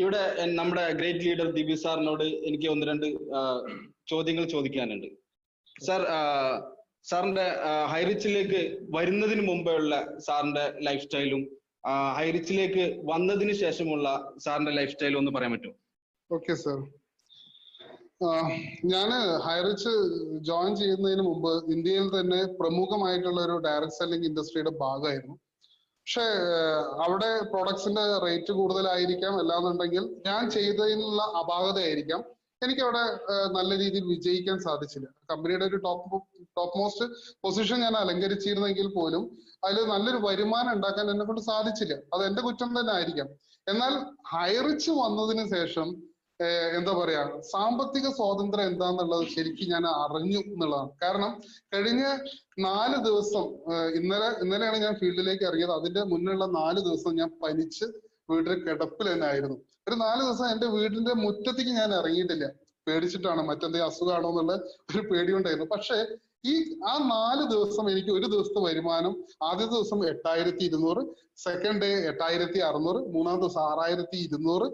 ഇവിടെ നമ്മുടെ great leader ദിബി സാറിനോട് എനിക്ക് ഒന്ന് രണ്ട് ചോദ്യങ്ങൾ ചോദിക്കാനുണ്ട്. സാറിന്റെ ഹൈറിച്ചിലേക്ക് വരുന്നതിന് മുമ്പേ ഉള്ള സാറിന്റെ ലൈഫ് സ്റ്റൈലും ഹൈറിച്ചിലേക്ക് വന്നതിന് ശേഷമുള്ള സാറിന്റെ ലൈഫ് സ്റ്റൈലും ഒന്ന് പറയാൻ പറ്റുമോ? Okay sir. ഞാന് ഹൈറിച്ച് ജോയിൻ ചെയ്യുന്നതിന് മുമ്പ് ഇന്ത്യയിൽ തന്നെ പ്രമുഖമായിട്ടുള്ള ഒരു ഡയറക്ട് സെല്ലിംഗ് ഇൻഡസ്ട്രിയുടെ ഭാഗമായിരുന്നു. പക്ഷെ അവിടെ പ്രൊഡക്ട്സിന്റെ റേറ്റ് കൂടുതലായിരിക്കാം, അല്ലാന്നുണ്ടെങ്കിൽ ഞാൻ ചെയ്തതിനുള്ള അപാകതയായിരിക്കാം എനിക്കവിടെ നല്ല രീതിയിൽ വിജയിക്കാൻ സാധിച്ചില്ല. കമ്പനിയുടെ ഒരു ടോപ്പ് മോസ്റ്റ് പൊസിഷൻ ഞാൻ അലങ്കരിച്ചിരുന്നെങ്കിൽ പോലും അതിൽ നല്ലൊരു വരുമാനം ഉണ്ടാക്കാൻ എന്നെ കൊണ്ട് സാധിച്ചില്ല. അത് എന്റെ കുറ്റം തന്നെ ആയിരിക്കാം. എന്നാൽ ഹൈറിച്ച് വന്നതിന് ശേഷം എന്താ പറയാ, സാമ്പത്തിക സ്വാതന്ത്ര്യം എന്താന്നുള്ളത് ശരിക്കും ഞാൻ അറിഞ്ഞു എന്നുള്ളതാണ്. കാരണം കഴിഞ്ഞ 4 ദിവസം, ഇന്നലെയാണ് ഞാൻ ഫീൽഡിലേക്ക് ഇറങ്ങിയത്. അതിന്റെ മുന്നുള്ള 4 ദിവസം ഞാൻ പനിച്ച് വീട്ടിൽ കിടപ്പിൽ തന്നെ ആയിരുന്നു. ഒരു 4 ദിവസം എന്റെ വീടിന്റെ മുറ്റത്തേക്ക് ഞാൻ ഇറങ്ങിയിട്ടില്ല. പേടിച്ചിട്ടാണ്, മറ്റെന്തെങ്കിലും അസുഖമാണോ എന്നുള്ള ഒരു പേടിയുണ്ടായിരുന്നു. പക്ഷെ ആ 4 ദിവസം എനിക്ക് ഒരു ദിവസത്തെ വരുമാനം, ആദ്യത്തെ ദിവസം 8200, സെക്കൻഡ് ഡേ 8600, മൂന്നാമത്തെ ദിവസം 6200,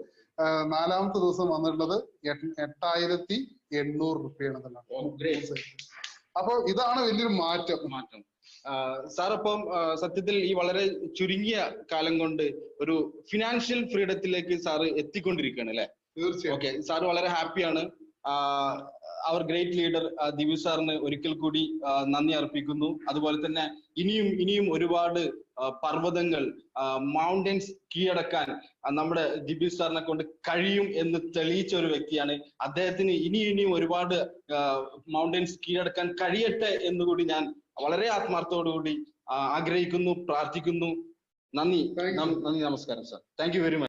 നാലാമത്തെ ദിവസം വന്നിട്ടുള്ളത് 8800 രൂപയാണ്. അപ്പൊ ഇതാണ് വലിയൊരു മാറ്റം. സാർ അപ്പം സത്യത്തിൽ ഈ വളരെ ചുരുങ്ങിയ കാലം കൊണ്ട് ഒരു ഫിനാൻഷ്യൽ ഫ്രീഡത്തിലേക്ക് സാറ് എത്തിക്കൊണ്ടിരിക്കുകയാണ് അല്ലെ? തീർച്ചയായും. ഓക്കെ, സാറ് വളരെ ഹാപ്പിയാണ്. അവർ ഗ്രേറ്റ് ലീഡർ ദിവ്യ സാറിന് ഒരിക്കൽ കൂടി നന്ദി അർപ്പിക്കുന്നു. അതുപോലെ തന്നെ ഇനിയും ഒരുപാട് പർവ്വതങ്ങൾ, മൗണ്ടൻസ് കീഴടക്കാൻ നമ്മുടെ ദിവ്യ സാറിനെ കൊണ്ട് കഴിയും എന്ന് തെളിയിച്ച ഒരു വ്യക്തിയാണ്. അദ്ദേഹത്തിന് ഇനിയും ഒരുപാട് മൗണ്ടൻസ് കീഴടക്കാൻ കഴിയട്ടെ എന്നുകൂടി ഞാൻ വളരെ ആത്മാർത്ഥത്തോടുകൂടി ആഗ്രഹിക്കുന്നു, പ്രാർത്ഥിക്കുന്നു. നന്ദി, നമസ്കാരം sir. Thank you very much.